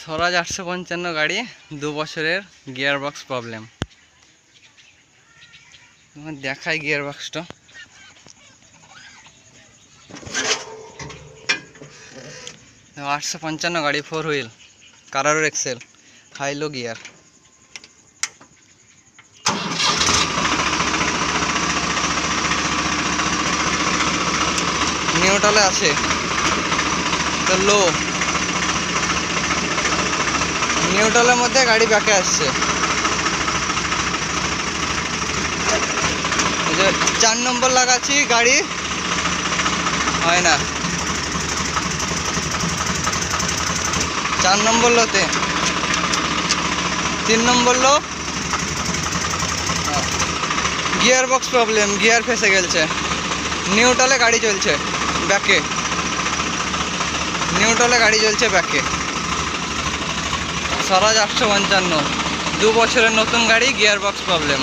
স্বরাজ 855 গাড়ি 2 বছরের gear box problem. দেখাই গিয়ার বক্সটা। 855 গাড়ি 4 হুইল কারারোর এক্সেল হাই লো গিয়ার। নিউট্রালে আছে তো লো, নিউট্রালের মধ্যে গাড়ি ব্যাকে আসছে। 4 নম্বর লাগাচ্ছি, গাড়ি হয় না। 4 নম্বর লোতে 3 নম্বর লো, গিয়ার বক্স প্রবলেম, গিয়ার ফেসে গেছে। নিউট্রালে গাড়ি চলছে ব্যাকে, নিউট্রালে গাড়ি চলছে ব্যাকে। স্বরাজ 855 2 বছরের নতুন গাড়ি, গিয়ার বক্স প্রবলেম।